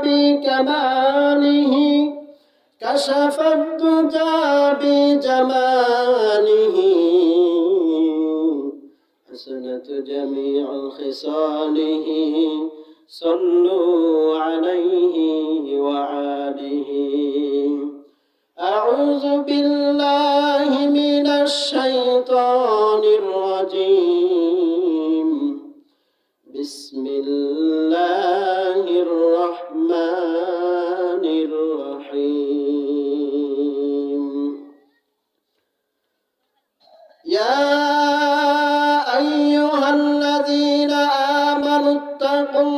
بكماله كشف الدجى بجماله حسنت جميع خصاله صلوا عليه وآله أعوذ بالله من الشيطان الرجيم بسم الله الرحمن الرحيم يا أيها الذين آمنوا اتقوا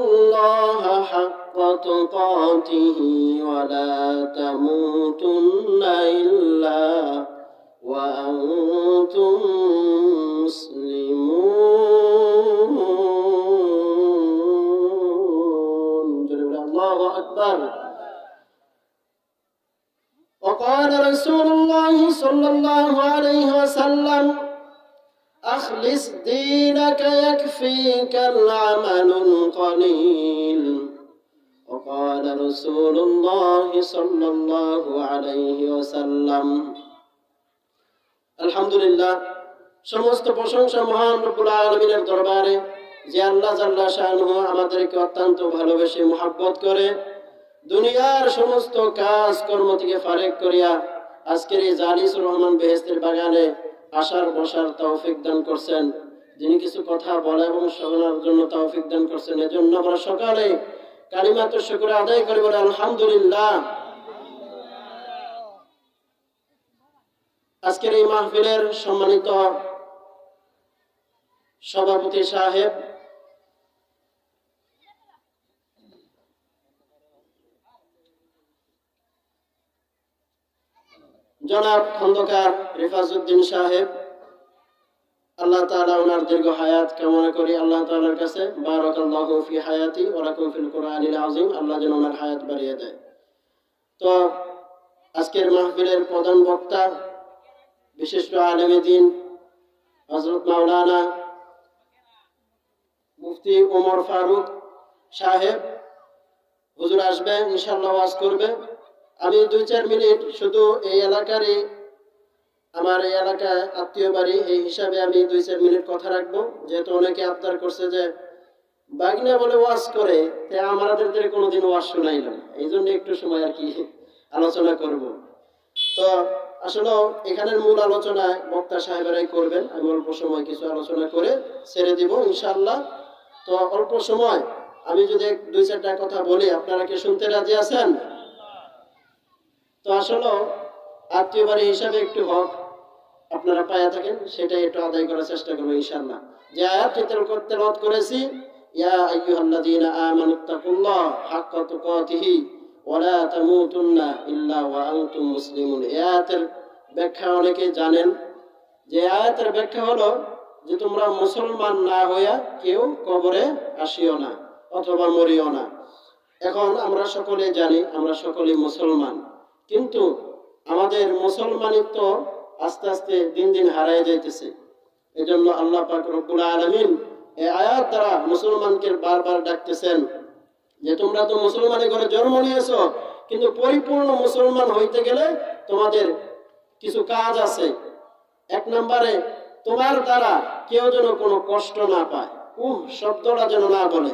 الله حق تقاته ولا تموتن إلا وأنتم مسلمون. الله أكبر. وقال رسول الله صلى الله عليه وسلم أخلص دينك يكفيك العمل القليل. وقال رسول الله صلى الله عليه وسلم আলহামদুলিল্লাহ, সমস্ত প্রশংসা মহান রব্বুল আলামিনের দরবারে, যে আল্লাহ জাল্লা শাআনুহু আমাদেরকে অত্যন্ত ভালোবেসে মুহাব্বত করে দুনিয়ার সমস্ত কাজ কর্ম থেকে ফারেক করিয়া আজকের এই জালিসুর রহমান বেহেশতের বাগানে আসার বসার তৌফিক দান করছেন। যিনি কিছু কথা বলা এবং শোনার জন্য তৌফিক দান করছেন, এজন্য আমরা সকালে কালিমাতুশ শুকর আদায় করি বলে আলহামদুলিল্লাহ। আজকের এই মাহফিলের সম্মানিত সভাপতি সাহেব, জনাব খন্দকার রিফাজউদ্দিন সাহেব, আল্লাহ তাআলা ওনার দীর্ঘ হায়াত কামনা করি আল্লাহ তাআলার কাছে। বারাকাল্লাহু ফি হায়াতি ওয়া লাকুম ফিল কুরআনিল আযীম। আল্লাহ যেন ওনার হায়াত বাড়িয়ে দেয়। তো আজকের মাহফিলের প্রধান বক্তা বিশিষ্ট আলেমে দ্বীন হযরত মাওলানা মুফতি ওমর ফারুক সাহেব হুজুর আসবে, ইনশাআল্লাহ ওয়াজ করবে। আমি 2-4 মিনিট শুধু এই এলাকারই, আমার এই এলাকায় আত্মীয় বাড়ি, এই হিসাবে আমি 2-4 মিনিট কথা রাখবো। যেহেতু অনেকে আবদার করছে যে বাগনা বলে ওয়াজ করে, তাই আমাদের কোনোদিন ওয়াজ শোনাইল না, এই জন্য একটু সময় আর কি আলোচনা করব। তো আসলে এখানের মূল আলোচনায় বক্তা সাহেবেরাই করবেন, আমি অল্প সময় কিছু আলোচনা করে ছেড়ে দিব ইনশাআল্লাহ। তো অল্প সময় আমি যদি 2-4টা কথা বলি, আপনারা কি শুনতে রাজি আছেন? তো আসলে আত্মীয় বাড়ি হিসাবে একটু হক আপনারা পায়া থাকেন, সেটাই একটু আদায় করার চেষ্টা করবো ইনশাআল্লাহ। যে আয়াতটি তেলাওয়াত করেছি, ইয়া আইয়ুহাল্লাযীনা আমানুত্তাকুল্লাহ হাক্কা তুকাতিহি ওয়া লা তামুতুন্না ইল্লা ওয়া আনতুম মুসলিমুন। এই আয়াতের ব্যাখ্যা অনেকে জানেন। যে আয়াতের ব্যাখ্যা হলো যে তোমরা মুসলমান না হইয়া কেউ কবরে আসিও না অথবা মরিও না। এখন আমরা সকলে জানি আমরা সকলে মুসলমান, কিন্তু আমাদের মুসলমানিত্ব আস্তে আস্তে দিন দিন হারায় যাইতেছে। এজন্য আল্লাহ পাক রব্বুল আলামিন এই আয়াত দ্বারা মুসলমানকে বারবার ডাকতেছেন যে তোমরা তো মুসলমানের ঘরে জন্ম নিয়েছো, কিন্তু পরিপূর্ণ মুসলমান হইতে গেলে তোমাদের কিছু কাজ আছে। 1 নম্বরে তোমার দ্বারা কেউ যেন কোনো কষ্ট না পায়, শব্দটা যেন না বলে।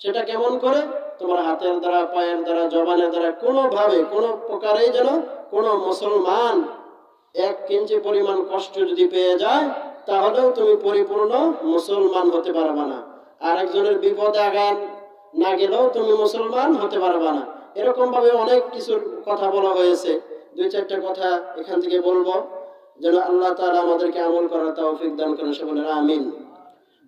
সেটা কেমন করে? তোমার হাতের দ্বারা, পায়ের দ্বারা, জবানের দ্বারা কোনোভাবে কোনো প্রকারেই যেন কোনো মুসলমান 1 ইঞ্চি পরিমাণ কষ্ট যদি পেয়ে যায়, তাহলেও তুমি পরিপূর্ণ মুসলমান হতে পারবা না। আরেকজনের বিপদে আঘাত না গেলেও তুমি মুসলমান হতে পারবা না। এরকম ভাবে অনেক কিছুর কথা বলা হয়েছে। 2-4টা কথা এখান থেকে বলবো, যেন আল্লাহ তাআলা আমাদেরকে আমল করার তৌফিক দান করেন, সকলে আমিন।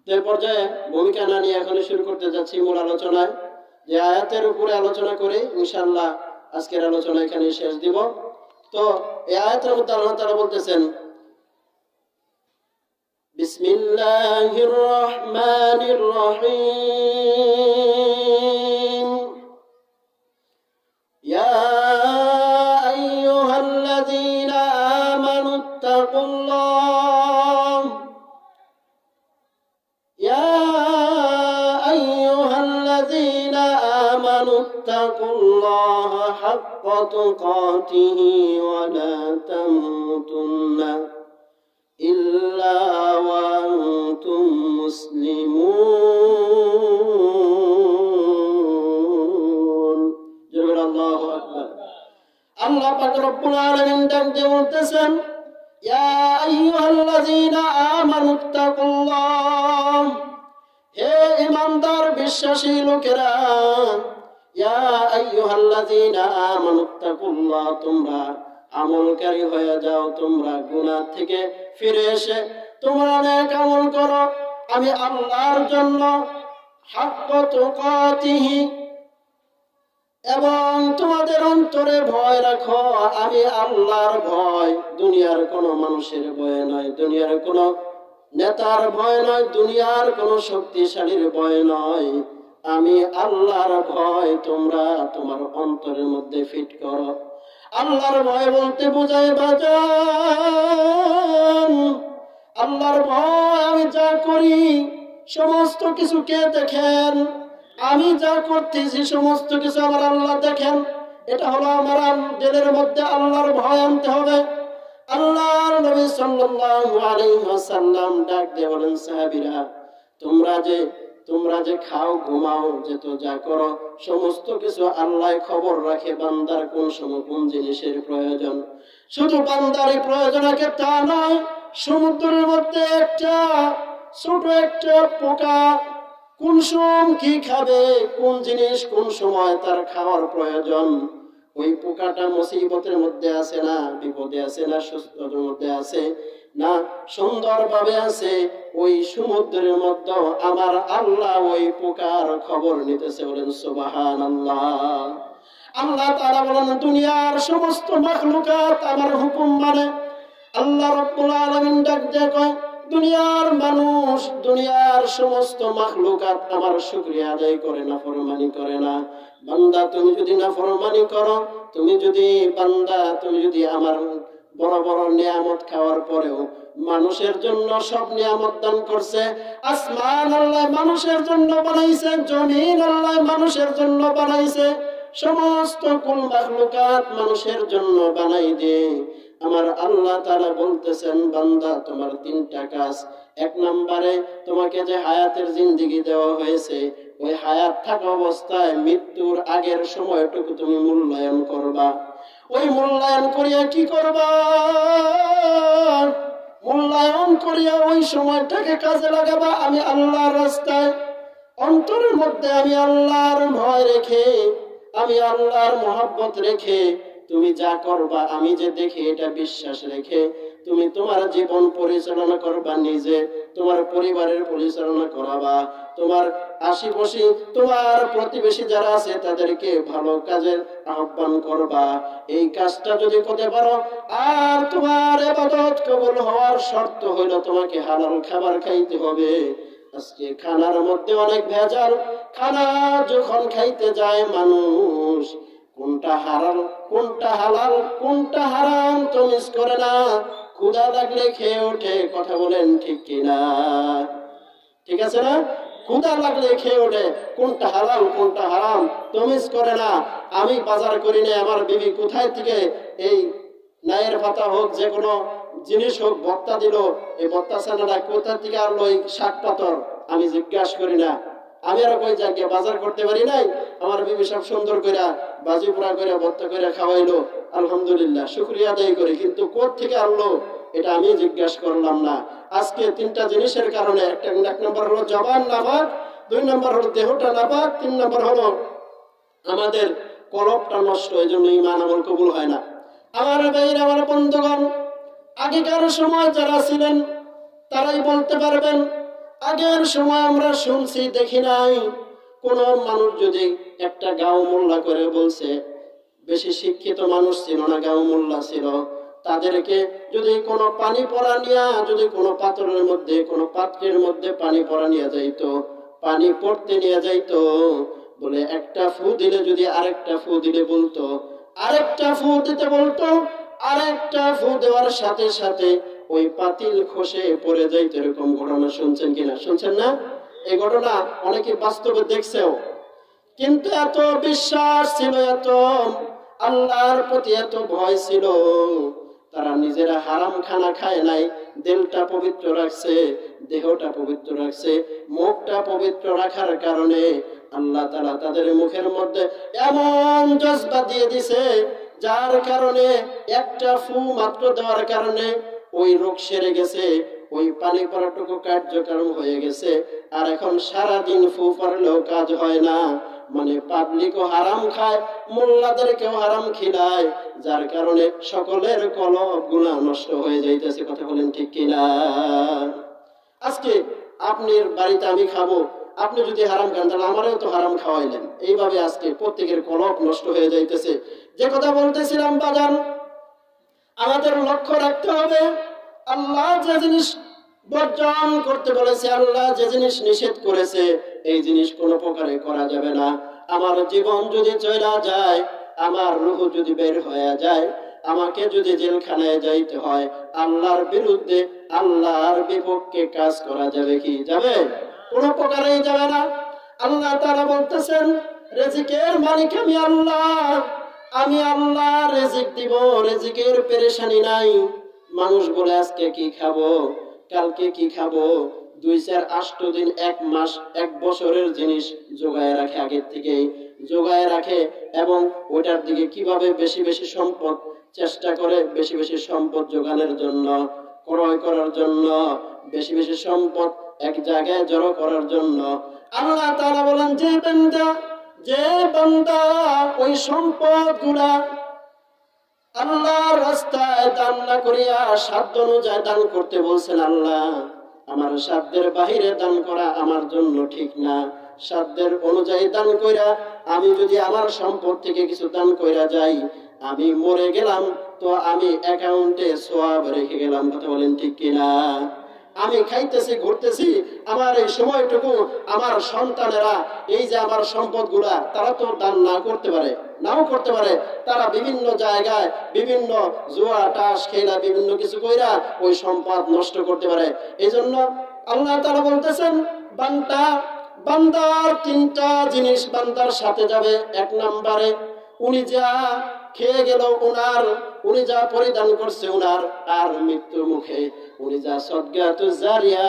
এই পর্যায়ে ভূমিকা না নিয়ে এখন শুরু করতে যাচ্ছি মূল আলোচনায়। যে আয়াতের উপরে আলোচনা করে ইনশাআল্লাহ আজকের আলোচনা এখানে শেষ দিব। তো এই আয়াতের মধ্যে আল্লাহ তাআলা বলতেছেন, বিসমিল্লাহির রহমানির রহিম, ইয়া আইয়ুহাল্লাযীনা আমানুত্তাকুল্লাহ اتقوا الله حق تقاته ولا تموتن إلا وأنتم مسلمون جل الله أكبر আল্লাহ পাক রব্বুল আলামিন ডাক দিয়ে বলতেছেন ইয়া আইয়ুহাল্লাযীনা আমানুত্তাকুল্লাহ হে ঈমানদার বিশ্বাসী লোকেরা ইয়া আইয়ুহাল্লাযীনা আমানুত্তাকুল্লাহ তোমরা আমলকারী হয়ে যাও তোমরা গুনাহ থেকে ফিরে এসে তোমরা নেক আমল করো আমি আল্লাহর জন্য হাক্ক তুকাতিহি এবং তোমাদের অন্তরে ভয় রাখো আমি আল্লাহর ভয় দুনিয়ার কোনো মানুষের ভয় নয় দুনিয়ার কোনো নেতার ভয় নয় দুনিয়ার কোনো শক্তিশালীর ভয় নয় আমি আল্লাহর ভয় তোমরা তোমার অন্তরের মধ্যে ফিট করো আল্লাহর ভয় বলতে বোঝায় বাজান আল্লাহর ভয় আমি যা করি সমস্ত কিছু কে দেখেন আমি যা করতেছি সমস্ত কিছু আমার আল্লাহ দেখেন এটা হলো আমার দিলের মধ্যে আল্লাহর ভয় আনতে হবে আল্লাহর নবী সাল্লাল্লাহু আলাইহি ওয়াসাল্লাম ডাক দিয়ে বলেন সাহাবীরা তোমরা যে খাও ঘুমাও যে তো যা করো সমস্ত কিছু আল্লাহ খবর রাখে বান্দার কোন সময় কোন জিনিসের প্রয়োজন শুধু বান্দারই প্রয়োজন আছে তা নয় সমুদ্রের মধ্যে একটা ছোট একটা পোকা কোন সময় কি খাবে কোন জিনিস কোন সময় তার খাওয়ার প্রয়োজন ওই পোকাটা মুসিবতের মধ্যে আছে না বিপদে আছে না সুস্থতার মধ্যে আছে না সুন্দরভাবে আছে ওই সমুদ্রের মধ্যে আমার আল্লাহ ওই পোকার খবর নিতেছে বলেন সুবহানাল্লাহ আল্লাহ তাআলা বলেন দুনিয়ার সমস্ত মাখলুকাত আমার হুকুম মানে আল্লাহ রাব্বুল আলামিন ডাক দিয়ে কয় দুনিয়ার মানুষ দুনিয়ার সমস্ত মাখলুকাত আমার শুকরিয়া আদায় করে না ফরমানি করে না বান্দা তুমি যদি না ফরমানি করো তুমি যদি আমার বড় বড় নিয়ামত খাওয়ার পরেও মানুষের জন্য সব নিয়ামত দান করছে আসমান আল্লাহ মানুষের জন্য বানাইছে জমিন আল্লাহ মানুষের জন্য বানাইছে সমস্ত কুল মাখলুকাত মানুষের জন্য বানাই দিয়ে আমার আল্লাহ তাআলা বলতেছেন বান্দা তোমার তিনটা কাজ এক নম্বরে তোমাকে যে হায়াতের জিন্দেগি দেওয়া হয়েছে ওই হায়াত থাকা অবস্থায় মৃত্যুর আগের সময়টুকু তুমি মূল্যায়ন করবা ওই মূল্যায়ন করিয়া কি করবা মূল্যায়ন করিয়া ওই সময়টাকে কাজে লাগাবা আমি আল্লাহর রাস্তায় অন্তরের মধ্যে আমি আল্লাহর ভয় রেখে আমি আল্লাহর মহব্বত রেখে তুমি যা করবা আমি যে দেখি এটা বিশ্বাস রেখে তুমি তোমার জীবন পরিচালনা করবা নিজে তোমার পরিবারের পরিচালনা করাবা তোমার আশিপাশি তোমার প্রতিবেশী যারা আছে তাদেরকে ভালো কাজের আহ্বান করবা এই কাজটা যদি করতে পারো আর তোমার ইবাদত কবুল হওয়ার শর্ত হইল তোমাকে হালাল খাবার খাইতে হবে আজকে খানার মধ্যে অনেক ভেজাল খানা যখন খাইতে যায় মানুষ কোনটা হালাল কোনটা হারাম তো মিস করে না ক্ষুধা লাগলে খেয়ে ওঠে কথা বলেন ঠিক কিনা ঠিক আছে না ক্ষুধা লাগলে খেয়ে ওঠে কোনটা হালাল কোনটা হারাম তো মিস করে না আমি বাজার করি না আমার বিবি কোথায় থেকে এই নায়ের পাতা হোক যে কোনো জিনিস হোক ভর্তা দিল এই ভর্তা ছানাটা কোথা থেকে আনলো এই শাক পাতর আমি জিজ্ঞাসা করি না আমি আর কই জায়গায় বাজার করতে পারি নাই আমার বিবি সব সুন্দর করে বাজি পোড়া করে ভর্তা করে খাওয়াইলো আলহামদুলিল্লাহ শুকরিয়া আদায় করি কিন্তু কোথা থেকে আনলো এটা আমি জিজ্ঞাসা করলাম না আজকে তিনটা জিনিসের কারণে এক নম্বর হলো জবান নাপাক দুই নম্বর হলো দেহটা নাপাক তিন নম্বর হলো আমাদের কলবটা নষ্ট এই জন্য ঈমান আমল কবুল হয় না আমার ভাইরা আমার বন্ধুগণ আগেকার সময় যারা ছিলেন তারাই বলতে পারবেন আগের সময় আমরা শুনছি দেখি নাই কোন মানুষ যদি একটা গাঁও মোল্লা করে বলছে বেশি শিক্ষিত মানুষ ছিল না গাঁও মোল্লা ছিল তাদেরকে যদি কোনো পানি পড়া নিয়ে যদি কোনো পাত্রের মধ্যে কোনো পাত্রের মধ্যে পানি পড়া নিয়ে যাইতো পানি পড়তে নিয়ে যাইতো বলে একটা ফু দিলে যদি আরেকটা ফু দিলে বলতো আরেকটা ফু দিতে বলতো আরেকটা ফু দেওয়ার সাথে সাথে ওই পাতিল খসে পড়ে যাইতো এরকম ঘটনা শুনছেন কিনা শুনছেন না এই ঘটনা অনেকে বাস্তবে দেখছেও কিন্তু এত বিশ্বাস ছিল, এত আল্লাহর প্রতি এত ভয় ছিল, তারা নিজেরা হারাম খানা খায় নাই, দিলটা পবিত্র রাখছে, দেহটা পবিত্র রাখছে, মুখটা পবিত্র রাখার কারণে আল্লাহ তাআলা তাদের মুখের মধ্যে এমন জজবা দিয়ে দিছে, যার কারণে একটা ফু মাত্র দেওয়ার কারণে ওই রোগ সেরে গেছে, ওই পানি পড়াটুকু কার্যক্রম হয়ে গেছে। আর এখন সারাদিন ফু পড়লেও কাজ হয় না, মানে পাবলিকও হারাম খায়, মোল্লাদেরকেও হারাম খিলায়, যার কারণে সকলের কলব গুনাহ নষ্ট হয়ে যাইতেছে। কথা বলেন ঠিক কিনা? আজকে আপনার বাড়িতে আমি খাবো, আপনি যদি হারাম খান তাহলে আমারও তো হারাম খাওয়াইলেন। এইভাবে আজকে প্রত্যেকের কলব নষ্ট হয়ে যাইতেছে। যে কথা বলতেছিলাম বাজান, আমাদের লক্ষ্য রাখতে হবে, আল্লাহ যে জিনিস বর্জন করতে বলেছে, আল্লাহ যে জিনিস নিষেধ করেছে, এই জিনিস কোনো প্রকারে করা যাবে না। আমার জীবন যদি চলা যায়, আমার রূহ যদি বের হয়ে যায়, আমাকে যদি জেলখানায় যাইতে হয়, আল্লাহর বিরুদ্ধে আল্লাহর বিপক্ষে কাজ করা যাবে কি? যাবে? কোনো প্রকারেই যাবে না। আল্লাহ তাআলা বলতেছেন, রিজিকের মালিক আমি আল্লাহ, আমি আল্লাহ রিজিক দিব, রিজিকের পেরেশানি নাই। মানুষ বলে আজকে কি খাবো, কালকে কি খাবো, 2-4-8 দিন, 1 মাস, 1 বছরের জিনিস জোগায় রাখে, আগের থেকেই জোগায় রাখে, এবং ওটার দিকে কিভাবে বেশি বেশি সম্পদ চেষ্টা করে, বেশি বেশি সম্পদ জোগানোর জন্য, ক্রয় করার জন্য, বেশি বেশি সম্পদ এক জায়গায় জড়ো করার জন্য। আল্লাহ তাআলা বলেন, যে বান্দা ওই সম্পদ গুলা আল্লাহর রাস্তায় দান না করিয়া সাধ্য অনুযায়ী দান করতে বলছেন, আল্লাহ আমার সাধ্যের বাহিরে দান করা আমার জন্য ঠিক না। সাধ্যের অনুযায়ী দান কইরা আমি যদি আমার সম্পদ থেকে কিছু দান কইরা যাই, আমি মরে গেলাম তো আমি অ্যাকাউন্টে সওয়াব রেখে গেলাম। কথা বলেন ঠিক কিনা? আমি খাইতেছি, ঘুরতেছি, আমার এই সময়টুকু আমার সন্তানেরা, এই যে আমার সম্পদ গুলা, তারা তো দান না করতে পারে, নাও করতে পারে, তারা বিভিন্ন জায়গায় বিভিন্ন জুয়া টাস খেলা বিভিন্ন কিছু কইরা ওই সম্পদ নষ্ট করতে পারে। এই জন্য আল্লাহ তাআলা বলতেছেন, বান্দার 3টা জিনিস বান্দার সাথে যাবে। 1 নম্বরে, উনি যা খেয়ে গেল উনার, উনি যা পরিধান করছে উনার, আর মৃত্যুর মুখে উনি যা সদকাতুজ জারিয়া,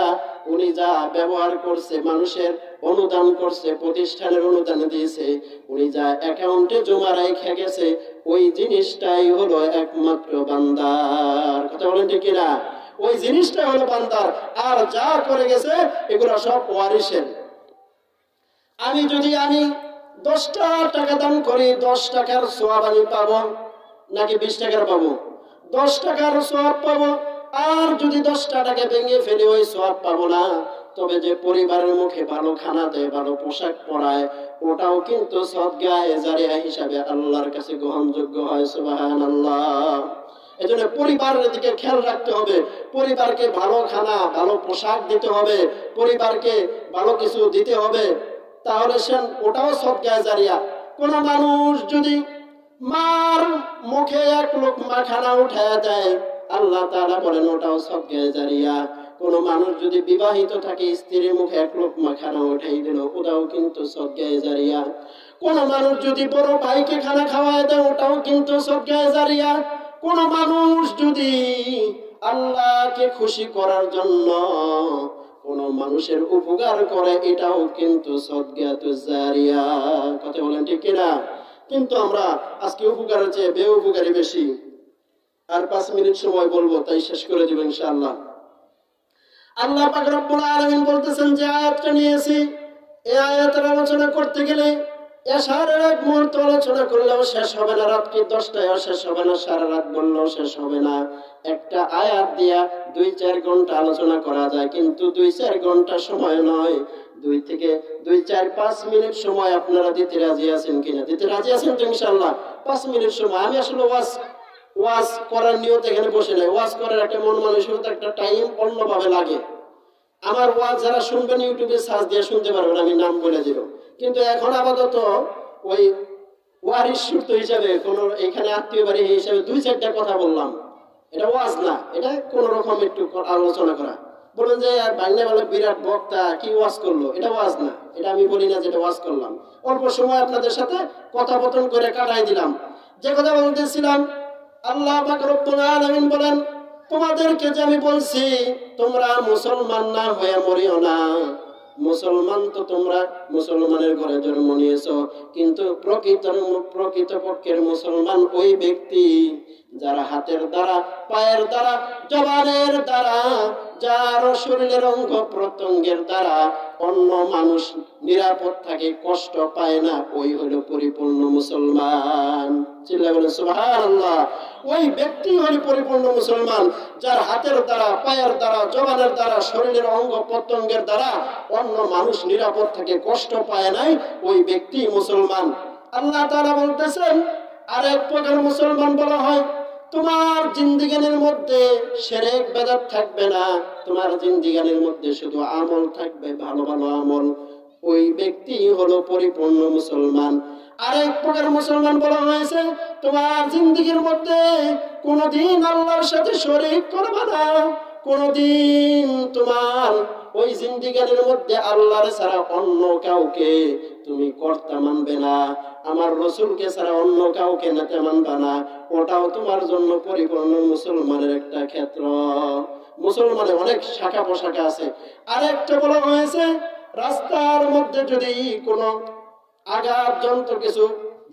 উনি যা ব্যবহার করছে, মানুষের অনুদান করছে, প্রতিষ্ঠানের অনুদান দিয়েছে, উনি যা অ্যাকাউন্টে জমা রেখে গেছে, ওই জিনিসটাই হলো একমাত্র বান্দার। কথা বলেন ঠিক কিনা? ওই জিনিসটা হলো বান্দার, আর যা করে গেছে এগুলো সব ওয়ারিসের। আমি 10 টাকা দান করি, 10 টাকার সওয়াব আমি পাবো, নাকি 20 টাকার পাবো? 10 টাকার সওয়াব পাবো। আর যদি 10টা টাকা ভেঙে ফেলে ওই সওয়াব পাবো না। তবে যে পরিবারের মুখে ভালো খানা দেয়, ভালো পোশাক পরায়, ওটাও কিন্তু সদকায়ে জারিয়া হিসাবে আল্লাহর কাছে গ্রহণযোগ্য হয়। সুবহানাল্লাহ। এজন্য পরিবারের দিকে খেয়াল রাখতে হবে, পরিবারকে ভালো খানা, ভালো পোশাক দিতে হবে, পরিবারকে ভালো কিছু দিতে হবে, তাহলে ওটাও সদকায়ে জারিয়া। কোন মানুষ যদি মার মুখে 1 লোকমা খানা উঠায় দেয়, আল্লাহ তাআলা বলেন ওটাও সদকায়ে জারিয়া। কোন মানুষ যদি বিবাহিত থাকে, স্ত্রীর মুখে 1 লোকমা খানা উঠাই দিল, ওটাও কিন্তু সদকায়ে জারিয়া। কোন মানুষ যদি বড় ভাইকে খানা খাওয়ায় দেয়, ওটাও কিন্তু সদকায়ে জারিয়া। কোন মানুষ যদি আল্লাহকে খুশি করার জন্য কোন মানুষের উপকার করে, এটাও কিন্তু সদকাতুজ জারিয়া। কথা বলেন ঠিক কিনা? কিন্তু আমরা আজকে উপকারের চেয়ে বেউপকারী বেশি। আর 5 মিনিট সময় বলবো, তাই শেষ করে দিব ইনশাআল্লাহ। আল্লাহ পাক রব্বুল আলামিন বলতেছেন, যে আয়াতটা নিয়েছি, এই আয়াতের আলোচনা করতে গেলে এশারের 1 মুহূর্ত আলোচনা করলেও শেষ হবে না, রাত কি 10টায়ও শেষ হবে না, সারা রাত বললেও শেষ হবে না। একটা আয়াত দিয়া 2-4 ঘন্টা আলোচনা করা যায়, কিন্তু 2-4 ঘন্টা সময় নয়, 2-4-5 মিনিট সময় আপনারা দিতে রাজি আছেন কিনা? দিতে রাজি আছেন তো ইনশাআল্লাহ? 5 মিনিট সময়। আমি আসলে ওয়াজ করার নিয়ত এখানে বসে নাই। ওয়াজ করার একটা মন মানসিকতা, একটা টাইম অন্যভাবে লাগে। আমার ওয়াজ যারা শুনবেন ইউটিউবে সার্চ দিয়ে শুনতে পারবেন, আমি নাম বলে দিব। কিন্তু এখন আপাতত ওই ওয়ারিশ সুর্ত হিসাবে, কোন এখানে আত্মীয় বাড়ি হিসাবে 2-4টা কথা বললাম, এটা ওয়াজ না, এটা কোন রকম একটু আলোচনা করা। বলেন যে বাংলা বলে বিরাট বক্তা কি ওয়াজ করলো, এটা ওয়াজ না। এটা আমি বলি না যেটা ওয়াজ করলাম, অল্প সময় আপনাদের সাথে কথোপকথন করে কাটাই দিলাম। যে কথা বলতেছিলাম, আল্লাহ পাক রব্বুল আলামিন বলেন, তোমাদেরকে যে আমি বলছি তোমরা মুসলমান না হয়ে মরিও না। মুসলমান তো তোমরা মুসলমানের ঘরে জন্ম নিয়েছো, কিন্তু প্রকৃতপক্ষের মুসলমান ওই ব্যক্তি যারা হাতের দ্বারা, পায়ের দ্বারা, জবানের দ্বারা, যার শরীরের অঙ্গ প্রত্যঙ্গের দ্বারা অন্য মানুষ নিরাপদ থাকে, কষ্ট পায় না, ওই হলো পরিপূর্ণ মুসলমান। চিল্লায় বলেন সুবহানাল্লাহ। ওই ব্যক্তি হলো পরিপূর্ণ মুসলমান, যার হাতের দ্বারা, পায়ের দ্বারা, জবানের দ্বারা, শরীরের অঙ্গ প্রত্যঙ্গের দ্বারা অন্য মানুষ নিরাপদ থাকে, কষ্ট পায় নাই, ওই ব্যক্তি মুসলমান। আল্লাহ তাআলা বলতেছেন, আরেক প্রকার মুসলমান বলা হয়, তোমার জিন্দেগির মধ্যে শিরক বেদাত থাকবে না, তোমার জিন্দেগির মধ্যে শুধু আমল থাকবে, ভালো ভালো আমল, ওই ব্যক্তি হলো পরিপূর্ণ মুসলমান। আরেক প্রকার মুসলমান বলা হয়েছে, তোমার জিন্দেগির মধ্যে কোনদিন আল্লাহর সাথে শরীক করবে না, কোনদিন তোমার ওই জিন্দেগির মধ্যে আল্লাহর ছাড়া অন্য কাউকে তুমি কর্তা মানবে না, আমার রাসূলকে ছাড়া অন্য কাউকে নেতা মানবে না, ওটাও তোমার জন্য পরিপূর্ণ মুসলমানের একটা ক্ষেত্র। মুসলমানের অনেক শাখা প্রশাখা আছে। আরেকটা বলা হয়েছে, রাস্তার মধ্যে যদি কোনো আঘাতজনিত কিছু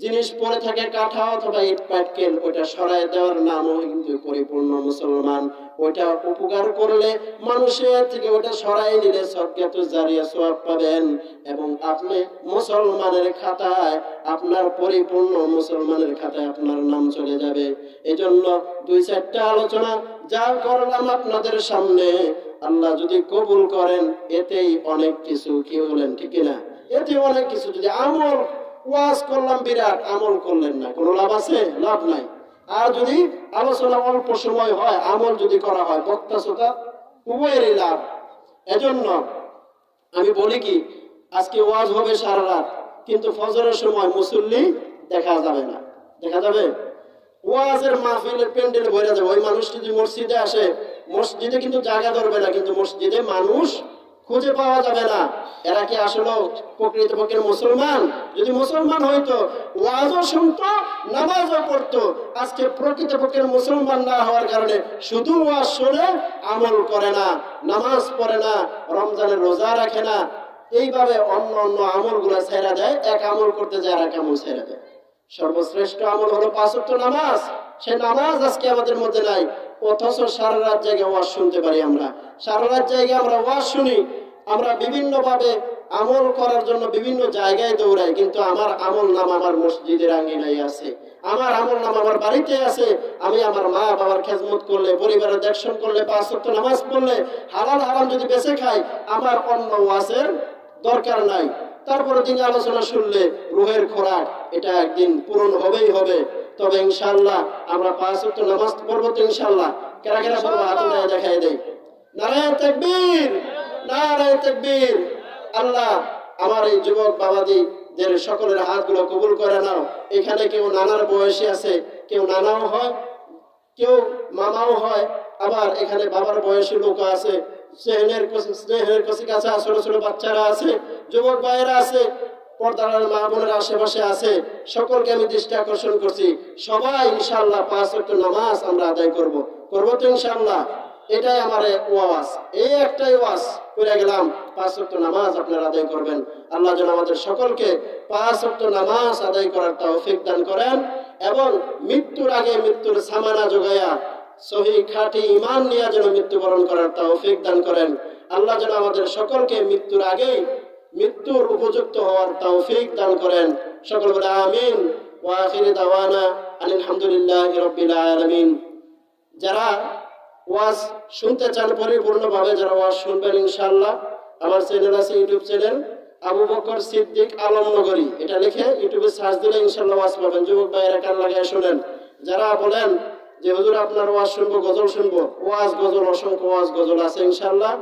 জিনিস পড়ে থাকে, কাঠা অথবা ইট পাটকেল, ওইটা সরাই দেওয়ার নামও কিন্তু পরিপূর্ণ মুসলমান। ওইটা উপকার করলে মানুষের থেকে ওটা সরাই নিলে সদকাতুল জারিয়া সওয়াব পাবেন, এবং আপনি মুসলমানের খাতায়, আপনার পরিপূর্ণ মুসলমানের খাতায় আপনার নাম চলে যাবে। এজন্য দুই চারটা আলোচনা যা করলাম আপনাদের সামনে, আল্লাহ যদি কবুল করেন, এতেই অনেক কিছু, কি বলেন ঠিক না? এতে অনেক কিছু। যদি আমল ওয়াজ করলাম বিরাট, আমল করলেন না, কোনো লাভ আছে? লাভ নাই। আর যদি আলোচনা অল্প সময় হয়, আমল যদি করা হয়, বক্তা শ্রোতা উভয়েরই লাভ। এজন্য আমি বলি কি, আজকে ওয়াজ হবে সারা রাত, কিন্তু ফজরের সময় মুসল্লি দেখা যাবে না। দেখা যাবে? ওয়াজের মাহফিলের প্যান্ডেল ভরে যাবে। ওই মানুষ যদি মসজিদে আসে, মসজিদে কিন্তু জায়গা ধরবে না, কিন্তু মসজিদে মানুষ খুঁজে পাওয়া যাবে না। এরা কি আসলে প্রকৃতপক্ষের মুসলমান? যদি মুসলমান হইতো, ওয়াজও শুনতো, নামাজও পড়তো। আজকে প্রকৃতপক্ষের মুসলমান না হওয়ার কারণে শুধু ওয়াজ শুনে আমল করে না, নামাজ পড়ে না, রমজানের রোজা রাখে না, এইভাবে অন্য অন্য আমলগুলো ছেড়ে দেয়। এক আমল করতে যায় আর এক আমল ছেড়ে দেয়। সর্বশ্রেষ্ঠ আমল হলো 5 ওয়াক্ত নামাজ। সে নামাজ আজকে আমাদের মধ্যে নাই, অথচ সারা রাত জায়গায় ওয়াজ শুনতে পারি আমরা। সারা রাত জায়গায় আমরা ওয়াজ শুনি। আমরা বিভিন্ন ভাবে আমল করার জন্য বিভিন্ন জায়গায় দৌড়াই, কিন্তু আমার আমল নাম আমার মসজিদের আঙ্গিনায় আছে, আমার আমল নাম আমার বাড়িতে আছে। আমি আমার মা বাবার খেদমত করলে, পরিবারের দেখশন করলে, 5 ওয়াক্ত নামাজ পড়লে, হালাল হারাম যদি বেঁচে খাই, আমার অন্য ওয়াজের দরকার নাই। তারপরে দিনে আলোচনা শুনলে রুহের খোরাক এটা একদিন পূরণ হবেই হবে। তবে ইনশাআল্লাহ আমরা 5 ওয়াক্ত নামাজ পড়বো তো ইনশাআল্লাহ। কেরা কেরা পড়বো হাত উঠায় দেখাই দেয়। নারায়ে তাকবীর, নারায়ে তাকবীর। আল্লাহ আমার এই যুবক বাবাদের সকলের হাতগুলো কবুল করে নাও। এখানে কেউ নানার বয়সী আছে, কেউ নানাও হয়, কেউ মামাও হয়, আবার এখানে বাবার বয়সী লোক আছে, স্নেহের কাছে ছোট ছোট বাচ্চারা আছে, যুবক ভাইয়েরা আছে, পর্দার মা বোনের আশেপাশে আছে। সকলকে আমি দৃষ্টি আকর্ষণ করছি, সবাই ইনশাআল্লাহ 5 ওয়াক্ত নামাজ আমরা আদায় করব তো ইনশাআল্লাহ। এটাই আমার ওয়াজ, এই একটাই ওয়াজ করে গেলাম। 5 ওয়াক্ত নামাজ আপনারা আদায় করবেন। আল্লাহ যেন আমাদের সকলকে 5 ওয়াক্ত নামাজ আদায় করার তৌফিক দান করেন, এবং মৃত্যুর আগে মৃত্যুর সামানা যোগায়া সহি খাঁটি ঈমান নিয়ে যেন মৃত্যুবরণ করার তৌফিক দান করেন। আল্লাহ যেন আমাদের সকলকে মৃত্যুর আগেই মৃত্যুর উপযুক্ত হওয়ার তৌফিক দান করেন। সকল বলে আমিন। ওয়া আখিরু দাওয়ানা আলহামদুলিল্লাহি রাব্বিল আলামিন। যারা ওয়াজ শুনতে চান পরিপূর্ণভাবে, যারা ওয়াজ শুনবেন ইনশাআল্লাহ, আমার চ্যানেল আছে, ইউটিউব চ্যানেল আবু বকর সিদ্দিক আলমনগরী, এটা লিখে ইউটিউবে সার্চ দিলে ইনশাআল্লাহ ওয়াজ পাবেন। যুবক ভাইয়েরা কান লাগায় শুনেন। যারা বলেন যে হুজুর আপনার ওয়াজ শুনবো, গজল শুনবো, ওয়াজ গজল, অসংখ্য ওয়াজ গজল আছে ইনশাআল্লাহ।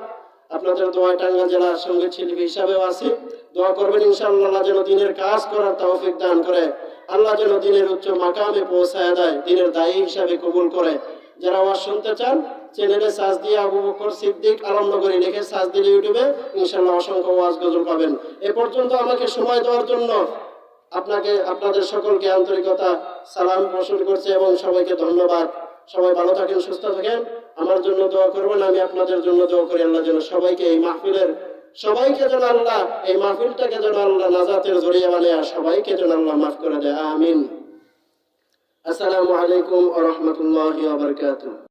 আপনাদের দোয়া টাঙ্গাইল জেলার সঙ্গীত শিল্পী হিসাবেও আছে, দোয়া করবেন ইনশাআল্লাহ। আল্লাহ যেন দিনের কাজ করার তৌফিক দান করে, আল্লাহ যেন দিনের উচ্চ মাকামে পৌঁছায় দেয়, দিনের দায়ী হিসাবে কবুল করে। যারা ওয়াজ শুনতে চান চ্যানেলে সার্চ দিয়ে আবু বকর সিদ্দিক আলমনগরী লিখে সার্চ দিলে ইউটিউবে ইনশাআল্লাহ অসংখ্য ওয়াজ গজল পাবেন। এ পর্যন্ত আমাকে সময় দেওয়ার জন্য আপনাদের সকলকে আন্তরিকতা সালাম পোষণ করছে এবং সবাইকে ধন্যবাদ। সবাই ভালো থাকেন, সুস্থ থাকেন, আমার জন্য দোয়া করবেন, আমি আপনাদের জন্য দোয়া করি। আল্লাহ যেন সবাইকে এই মাহফিলের সবাইকে যেন আল্লাহ এই মাহফিলটাকে যেন আল্লাহ নাজাতের জরিয়া বানায় সবাইকে যেন আল্লাহ মাফ করে দেয়, আমিন। আসসালামু আলাইকুম ওয়া রাহমাতুল্লাহি ওয়া বারাকাতুহু।